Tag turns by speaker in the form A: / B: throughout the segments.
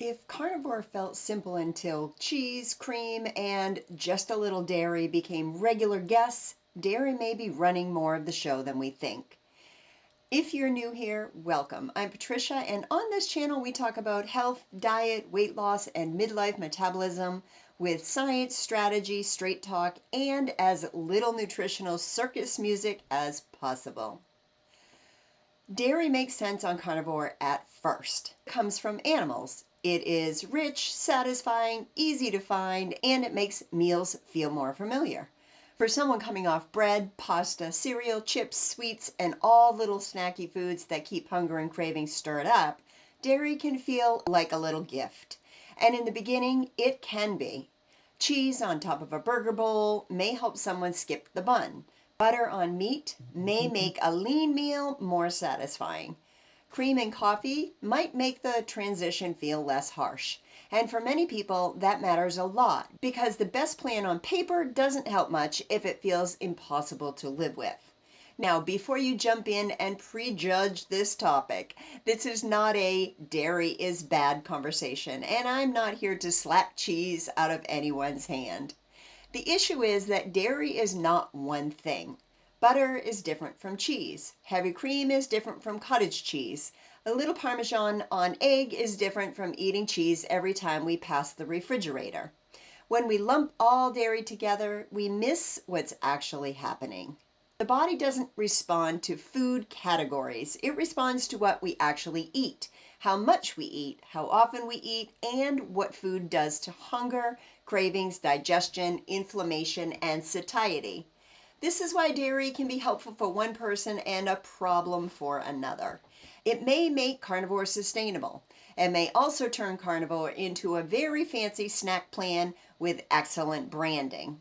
A: If carnivore felt simple until cheese, cream, and just a little dairy became regular guests, dairy may be running more of the show than we think. If you're new here, welcome. I'm Patricia, and on this channel we talk about health, diet, weight loss, and midlife metabolism with science, strategy, straight talk, and as little nutritional circus music as possible. Dairy makes sense on carnivore at first. It comes from animals. It is rich, satisfying, easy to find, and it makes meals feel more familiar. For someone coming off bread, pasta, cereal, chips, sweets, and all little snacky foods that keep hunger and cravings stirred up, dairy can feel like a little gift. And in the beginning, it can be. Cheese on top of a burger bowl may help someone skip the bun. Butter on meat may make a lean meal more satisfying. Cream and coffee might make the transition feel less harsh. And for many people, that matters a lot because the best plan on paper doesn't help much if it feels impossible to live with. Now, before you jump in and prejudge this topic, this is not a dairy is bad conversation, and I'm not here to slap cheese out of anyone's hand. The issue is that dairy is not one thing. Butter is different from cheese. Heavy cream is different from cottage cheese. A little Parmesan on egg is different from eating cheese every time we pass the refrigerator. When we lump all dairy together, we miss what's actually happening. The body doesn't respond to food categories. It responds to what we actually eat, how much we eat, how often we eat, and what food does to hunger, cravings, digestion, inflammation, and satiety. This is why dairy can be helpful for one person and a problem for another. It may make carnivore sustainable. It may also turn carnivore into a very fancy snack plan with excellent branding.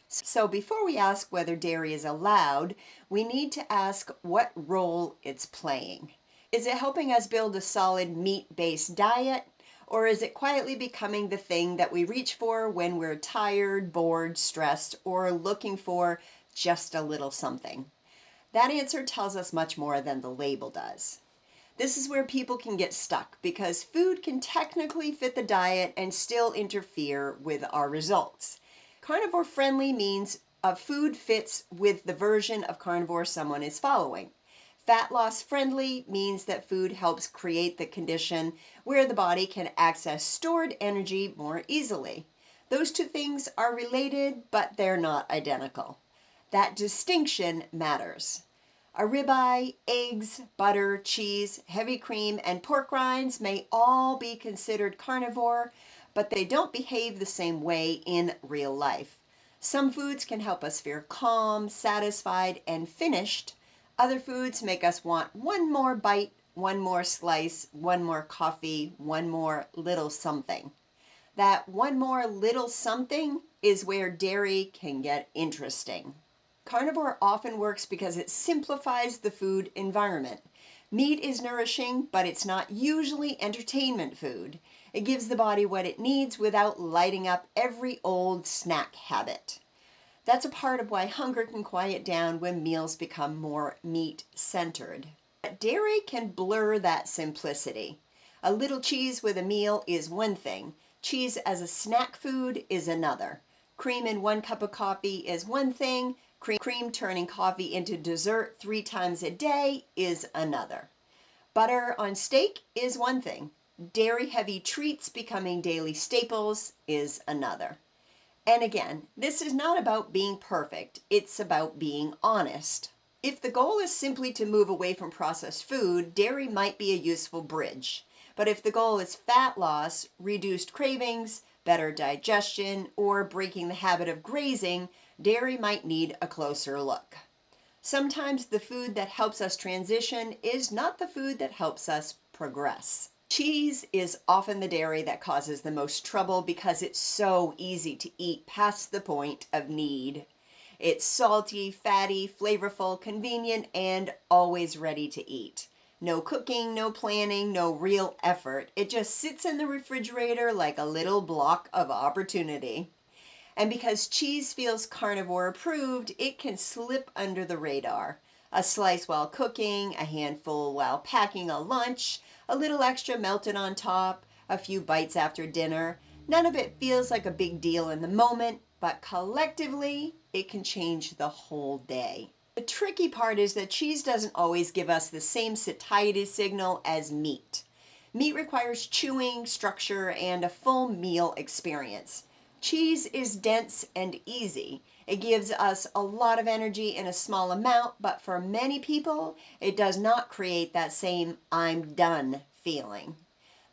A: So before we ask whether dairy is allowed, we need to ask what role it's playing. Is it helping us build a solid meat-based diet, or is it quietly becoming the thing that we reach for when we're tired, bored, stressed, or looking for just a little something? That answer tells us much more than the label does. This is where people can get stuck because food can technically fit the diet and still interfere with our results. Carnivore-friendly means a food fits with the version of carnivore someone is following. Fat loss friendly means that food helps create the condition where the body can access stored energy more easily. Those two things are related, but they're not identical. That distinction matters. A ribeye, eggs, butter, cheese, heavy cream, and pork rinds may all be considered carnivore, but they don't behave the same way in real life. Some foods can help us feel calm, satisfied, and finished. Other foods make us want one more bite, one more slice, one more coffee, one more little something. That one more little something is where dairy can get interesting. Carnivore often works because it simplifies the food environment. Meat is nourishing, but it's not usually entertainment food. It gives the body what it needs without lighting up every old snack habit. That's a part of why hunger can quiet down when meals become more meat-centered. But dairy can blur that simplicity. A little cheese with a meal is one thing. Cheese as a snack food is another. Cream in 1 cup of coffee is one thing. Cream turning coffee into dessert 3 times a day is another. Butter on steak is one thing. Dairy-heavy treats becoming daily staples is another. And again, this is not about being perfect. It's about being honest. If the goal is simply to move away from processed food, dairy might be a useful bridge. But if the goal is fat loss, reduced cravings, better digestion, or breaking the habit of grazing, dairy might need a closer look. Sometimes the food that helps us transition is not the food that helps us progress. Cheese is often the dairy that causes the most trouble because it's so easy to eat past the point of need. It's salty, fatty, flavorful, convenient, and always ready to eat. No cooking, no planning, no real effort. It just sits in the refrigerator like a little block of opportunity. And because cheese feels carnivore approved, it can slip under the radar. A slice while cooking, a handful while packing a lunch, a little extra melted on top. a few bites after dinner. None of it feels like a big deal in the moment, but collectively, it can change the whole day. The tricky part is that cheese doesn't always give us the same satiety signal as meat. Meat requires chewing, structure, and a full meal experience. Cheese is dense and easy. It gives us a lot of energy in a small amount, but for many people, it does not create that same "I'm done" feeling.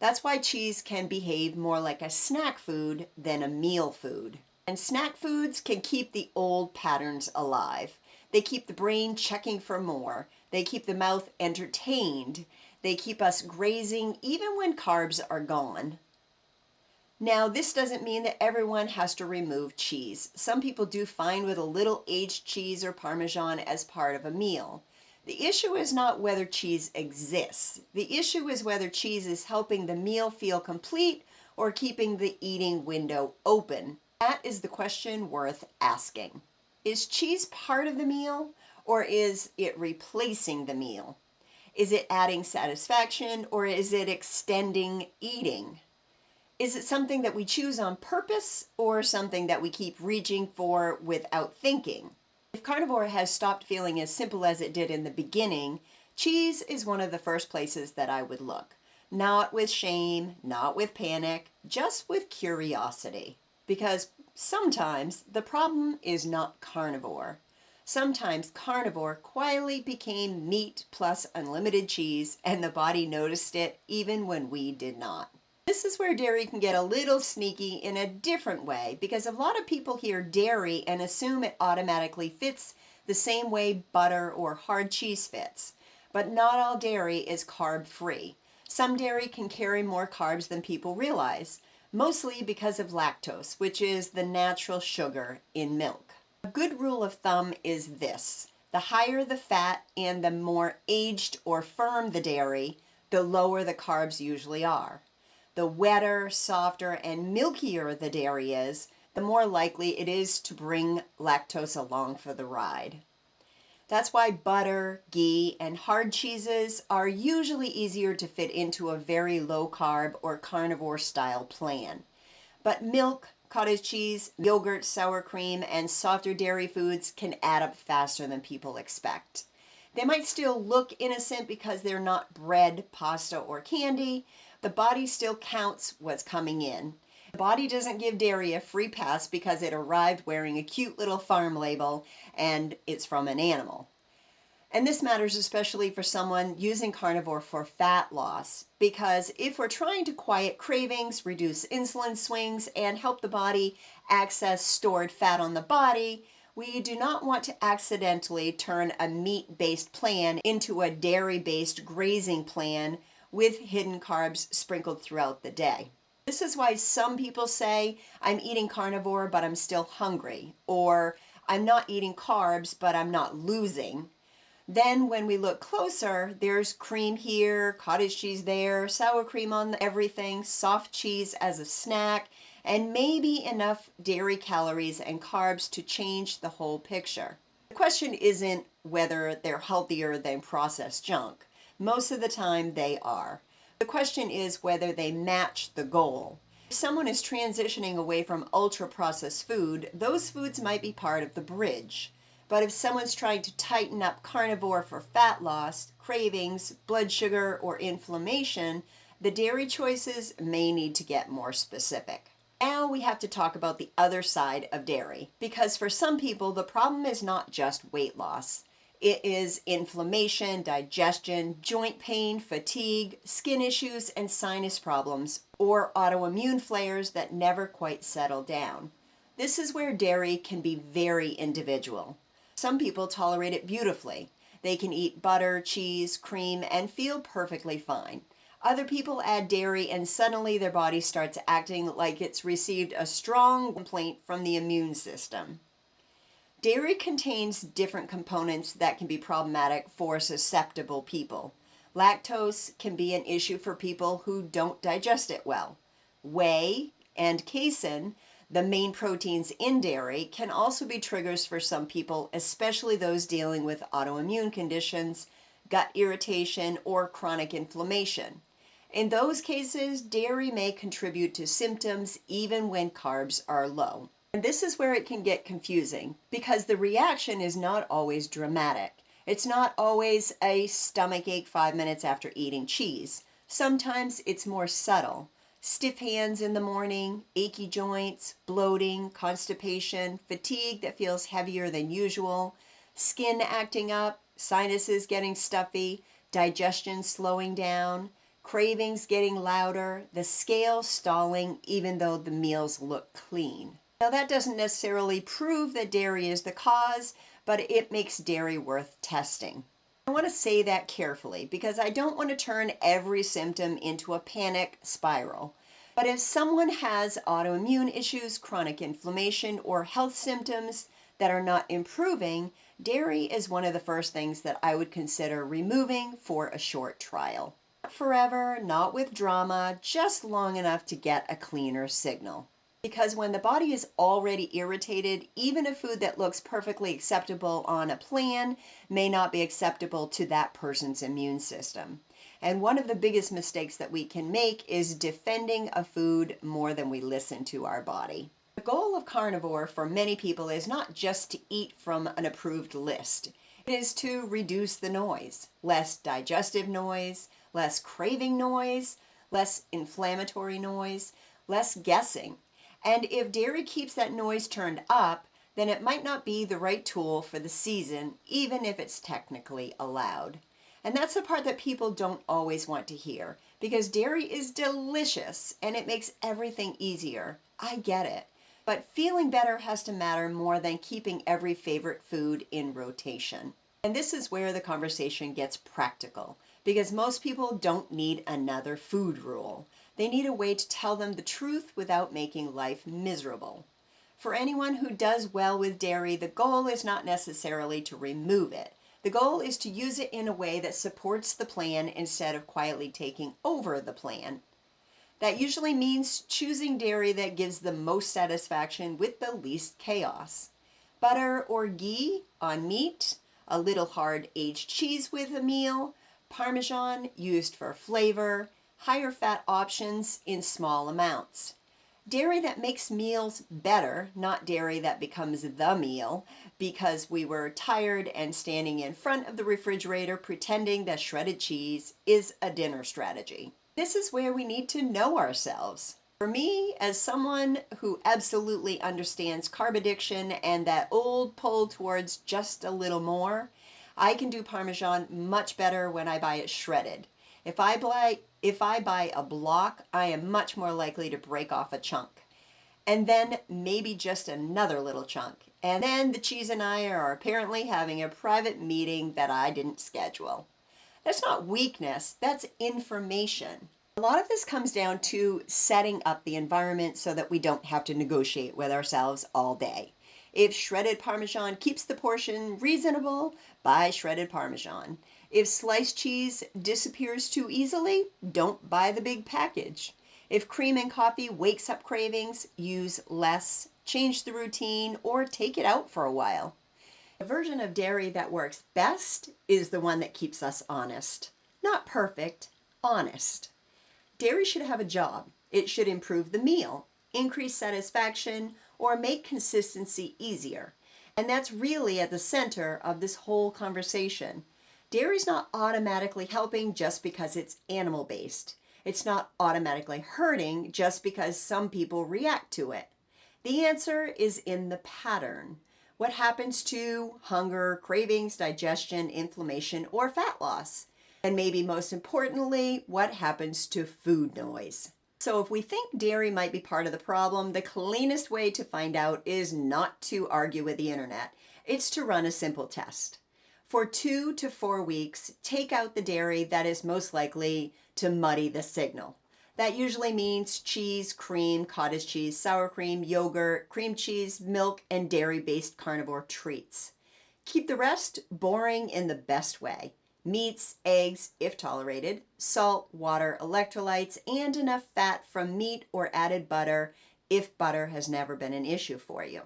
A: That's why cheese can behave more like a snack food than a meal food. And snack foods can keep the old patterns alive. They keep the brain checking for more. They keep the mouth entertained. They keep us grazing even when carbs are gone. Now, this doesn't mean that everyone has to remove cheese. Some people do fine with a little aged cheese or Parmesan as part of a meal. The issue is not whether cheese exists. The issue is whether cheese is helping the meal feel complete or keeping the eating window open. That is the question worth asking. Is cheese part of the meal, or is it replacing the meal? Is it adding satisfaction, or is it extending eating? Is it something that we choose on purpose, or something that we keep reaching for without thinking? If carnivore has stopped feeling as simple as it did in the beginning, cheese is one of the first places that I would look. Not with shame, not with panic, just with curiosity. Because sometimes the problem is not carnivore. Sometimes carnivore quietly became meat plus unlimited cheese, and the body noticed it even when we did not. This is where dairy can get a little sneaky in a different way, because a lot of people hear dairy and assume it automatically fits the same way butter or hard cheese fits. But not all dairy is carb-free. Some dairy can carry more carbs than people realize, mostly because of lactose, which is the natural sugar in milk. A good rule of thumb is this: the higher the fat and the more aged or firm the dairy, the lower the carbs usually are. The wetter, softer, and milkier the dairy is, the more likely it is to bring lactose along for the ride. That's why butter, ghee, and hard cheeses are usually easier to fit into a very low carb or carnivore style plan. But milk, cottage cheese, yogurt, sour cream, and softer dairy foods can add up faster than people expect. They might still look innocent because they're not bread, pasta, or candy. The body still counts what's coming in. The body doesn't give dairy a free pass because it arrived wearing a cute little farm label and it's from an animal. And this matters especially for someone using carnivore for fat loss, because if we're trying to quiet cravings, reduce insulin swings, and help the body access stored fat on the body, we do not want to accidentally turn a meat-based plan into a dairy-based grazing plan with hidden carbs sprinkled throughout the day. This is why some people say, I'm eating carnivore, but I'm still hungry, or I'm not eating carbs, but I'm not losing. Then when we look closer, there's cream here, cottage cheese there, sour cream on everything, soft cheese as a snack, and maybe enough dairy calories and carbs to change the whole picture. The question isn't whether they're healthier than processed junk. Most of the time they are. The question is whether they match the goal. If someone is transitioning away from ultra-processed food, those foods might be part of the bridge. But if someone's trying to tighten up carnivore for fat loss, cravings, blood sugar, or inflammation, the dairy choices may need to get more specific. Now we have to talk about the other side of dairy, because for some people the problem is not just weight loss. It is inflammation, digestion, joint pain, fatigue, skin issues, and sinus problems, or autoimmune flares that never quite settle down. This is where dairy can be very individual. Some people tolerate it beautifully. They can eat butter, cheese, cream, and feel perfectly fine. Other people add dairy and suddenly their body starts acting like it's received a strong complaint from the immune system. Dairy contains different components that can be problematic for susceptible people. Lactose can be an issue for people who don't digest it well. Whey and casein, the main proteins in dairy, can also be triggers for some people, especially those dealing with autoimmune conditions, gut irritation, or chronic inflammation. In those cases, dairy may contribute to symptoms even when carbs are low. And this is where it can get confusing because the reaction is not always dramatic. It's not always a stomach ache 5 minutes after eating cheese. Sometimes it's more subtle. Stiff hands in the morning, achy joints, bloating, constipation, fatigue that feels heavier than usual, skin acting up, sinuses getting stuffy, digestion slowing down, cravings getting louder, the scale stalling even though the meals look clean. Now that doesn't necessarily prove that dairy is the cause, but it makes dairy worth testing. I want to say that carefully because I don't want to turn every symptom into a panic spiral. But if someone has autoimmune issues, chronic inflammation, or health symptoms that are not improving, dairy is one of the first things that I would consider removing for a short trial. Not forever, not with drama, just long enough to get a cleaner signal. Because when the body is already irritated, even a food that looks perfectly acceptable on a plan may not be acceptable to that person's immune system. And one of the biggest mistakes that we can make is defending a food more than we listen to our body. The goal of carnivore for many people is not just to eat from an approved list. It is to reduce the noise, less digestive noise, less craving noise, less inflammatory noise, less guessing. And if dairy keeps that noise turned up, then it might not be the right tool for the season, even if it's technically allowed. And that's the part that people don't always want to hear, because dairy is delicious and it makes everything easier. I get it. But feeling better has to matter more than keeping every favorite food in rotation. And this is where the conversation gets practical, because most people don't need another food rule. They need a way to tell them the truth without making life miserable. For anyone who does well with dairy, the goal is not necessarily to remove it. The goal is to use it in a way that supports the plan instead of quietly taking over the plan. That usually means choosing dairy that gives the most satisfaction with the least chaos. Butter or ghee on meat, a little hard aged cheese with a meal, Parmesan used for flavor, higher fat options in small amounts. Dairy that makes meals better, not dairy that becomes the meal because we were tired and standing in front of the refrigerator pretending that shredded cheese is a dinner strategy. This is where we need to know ourselves. For me, as someone who absolutely understands carb addiction and that old pull towards just a little more, I can do Parmesan much better when I buy it shredded. If I buy a block, I am much more likely to break off a chunk. And then maybe just another little chunk. And then the cheese and I are apparently having a private meeting that I didn't schedule. That's not weakness, that's information. A lot of this comes down to setting up the environment so that we don't have to negotiate with ourselves all day. If shredded Parmesan keeps the portion reasonable, buy shredded Parmesan. If sliced cheese disappears too easily, don't buy the big package. If cream and coffee wakes up cravings, use less, change the routine, or take it out for a while. The version of dairy that works best is the one that keeps us honest. Not perfect, honest. Dairy should have a job. It should improve the meal, increase satisfaction, or make consistency easier. And that's really at the center of this whole conversation. Dairy's not automatically helping just because it's animal-based. It's not automatically hurting just because some people react to it. The answer is in the pattern. What happens to hunger, cravings, digestion, inflammation, or fat loss? And maybe most importantly, what happens to food noise? So if we think dairy might be part of the problem, the cleanest way to find out is not to argue with the internet. It's to run a simple test. For 2 to 4 weeks, take out the dairy that is most likely to muddy the signal. That usually means cheese, cream, cottage cheese, sour cream, yogurt, cream cheese, milk, and dairy-based carnivore treats. Keep the rest boring in the best way. Meats, eggs, if tolerated, salt, water, electrolytes, and enough fat from meat or added butter if butter has never been an issue for you.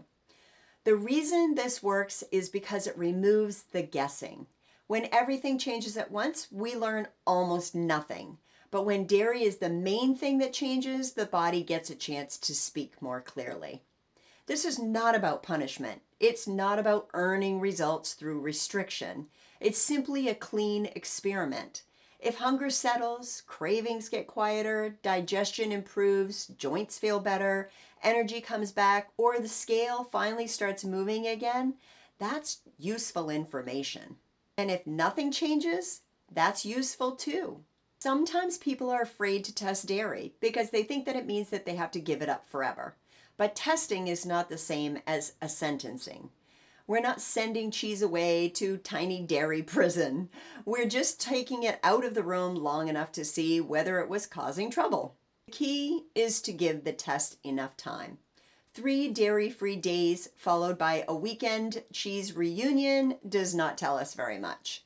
A: The reason this works is because it removes the guessing. When everything changes at once, we learn almost nothing. But when dairy is the main thing that changes, the body gets a chance to speak more clearly. This is not about punishment. It's not about earning results through restriction. It's simply a clean experiment. If hunger settles, cravings get quieter, digestion improves, joints feel better, energy comes back, or the scale finally starts moving again, that's useful information. And if nothing changes, that's useful too. Sometimes people are afraid to test dairy because they think that it means that they have to give it up forever. But testing is not the same as a sentencing. We're not sending cheese away to tiny dairy prison. We're just taking it out of the room long enough to see whether it was causing trouble. The key is to give the test enough time. 3 dairy-free days followed by a weekend cheese reunion does not tell us very much.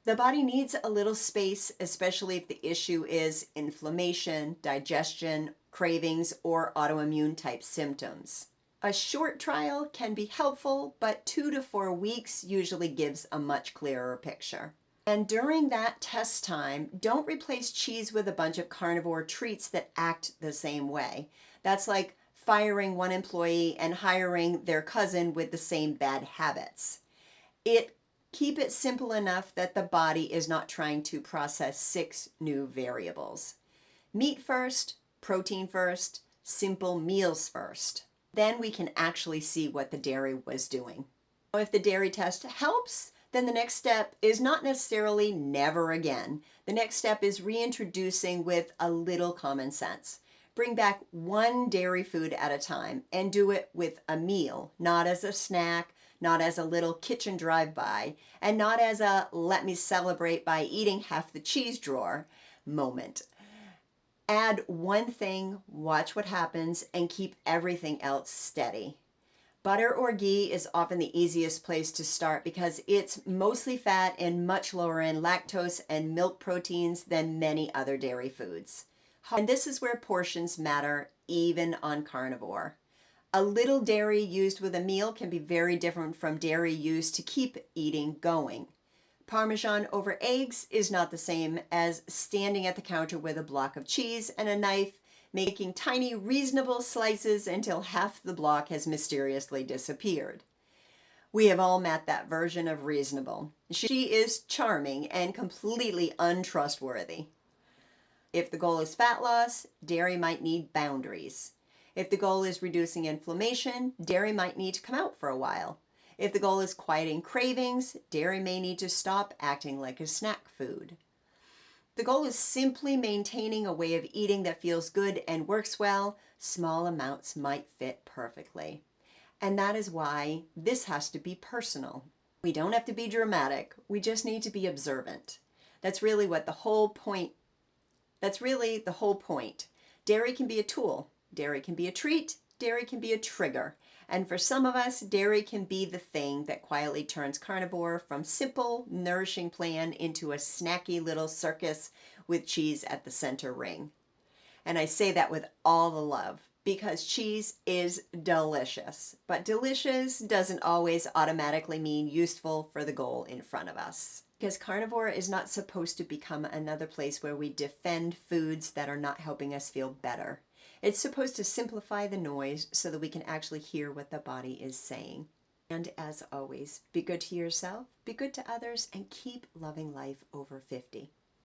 A: The body needs a little space, especially if the issue is inflammation, digestion, cravings, or autoimmune type symptoms. A short trial can be helpful, but 2 to 4 weeks usually gives a much clearer picture. And during that test time, don't replace cheese with a bunch of carnivore treats that act the same way. That's like firing one employee and hiring their cousin with the same bad habits. Keep it simple enough that the body is not trying to process 6 new variables. Meat first, protein first, simple meals first. Then we can actually see what the dairy was doing. If the dairy test helps, then the next step is not necessarily never again. The next step is reintroducing with a little common sense. Bring back 1 dairy food at a time and do it with a meal, not as a snack, not as a little kitchen drive-by, and not as a let me celebrate by eating half the cheese drawer moment. Add 1 thing, watch what happens, and keep everything else steady. Butter or ghee is often the easiest place to start because it's mostly fat and much lower in lactose and milk proteins than many other dairy foods. And this is where portions matter, even on carnivore. A little dairy used with a meal can be very different from dairy used to keep eating going. Parmesan over eggs is not the same as standing at the counter with a block of cheese and a knife, making tiny, reasonable slices until half the block has mysteriously disappeared. We have all met that version of reasonable. She is charming and completely untrustworthy. If the goal is fat loss, dairy might need boundaries. If the goal is reducing inflammation, dairy might need to come out for a while. If the goal is quieting cravings, dairy may need to stop acting like a snack food. The goal is simply maintaining a way of eating that feels good and works well. Small amounts might fit perfectly. And that is why this has to be personal. We don't have to be dramatic. We just need to be observant. That's really the whole point. Dairy can be a tool. Dairy can be a treat. Dairy can be a trigger. And for some of us, dairy can be the thing that quietly turns carnivore from simple, nourishing plan into a snacky little circus with cheese at the center ring. And I say that with all the love because cheese is delicious. But delicious doesn't always automatically mean useful for the goal in front of us. Because carnivore is not supposed to become another place where we defend foods that are not helping us feel better. It's supposed to simplify the noise so that we can actually hear what the body is saying. And as always, be good to yourself, be good to others, and keep loving life over 50.